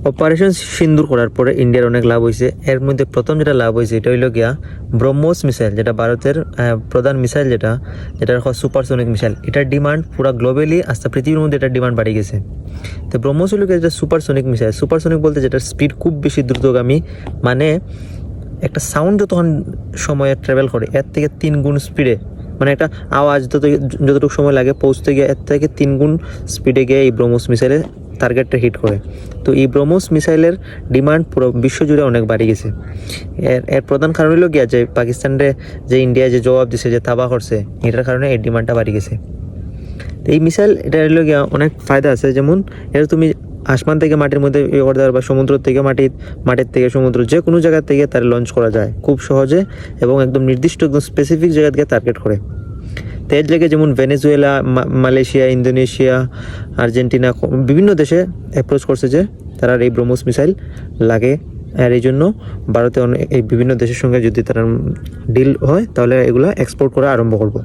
Operation সিন্দুর করার পরে ইন্ডিয়ার অনেক লাভ হয়েছে। এর মধ্যে প্রথম যেটা লাভ হয়েছে এটা হইল গিয়া ব্রহ্মোস মিসাইল, যেটা ভারতের প্রধান মিসাইল, যেটা সুপারসনিক মিসাইল। এটার ডিমান্ড পুরো গ্লোবালি আস্তে পৃথিবীর মধ্যে এটার ডিমান্ড বাড়ি গেছে। তো ব্রহ্মোস হইল গিয়ে যেটা সুপারসনিক মিসাইল। সুপারসনিক বলতে যেটার স্পিড খুব বেশি দ্রুতগামী, মানে একটা সাউন্ড যতক্ষণ সময়ে ট্রাভেল করে এর থেকে 3 গুণ স্পিডে, মানে একটা আওয়াজ যতটুকু সময় লাগে পৌঁছতে গিয়ে এর থেকে 3 গুণ স্পিডে গিয়ে এই ব্রহ্মোস মিসাইলের টার্গেটটা হিট করে। তো এই ব্রহ্মোস মিসাইলের ডিমান্ড পুরো বিশ্বজুড়ে অনেক বাড়ি গেছে। এর প্রধান কারণ হলো গিয়া যে পাকিস্তানের যে ইন্ডিয়া যে জবাব দিছে, যে তাবা করছে, এটার কারণে এই ডিমান্ডটা বাড়ি গেছে। তো এই মিসাইল এটা হলো গিয়া অনেক ফায়দা আছে। যেমন এটা তুমি আসমান থেকে মাটির মধ্যে করতে পারবা, সমুদ্র থেকে মাটির থেকে সমুদ্র, যে কোনো জায়গা থেকে তার লঞ্চ করা যায় খুব সহজে এবং একদম নির্দিষ্ট একদম স্পেসিফিক জায়গা থেকে টার্গেট করে। তো এর জায়গায় যেমন ভেনেজুয়েলা, মালয়েশিয়া, ইন্দোনেশিয়া, আর্জেন্টিনা বিভিন্ন দেশে অ্যাপ্রোচ করছে যে তারা এই ব্রহ্মোস মিসাইল লাগে। আর এই জন্য ভারতে এই বিভিন্ন দেশের সঙ্গে যদি তারা ডিল হয় তাহলে এগুলো এক্সপোর্ট করা আরম্ভ করবো।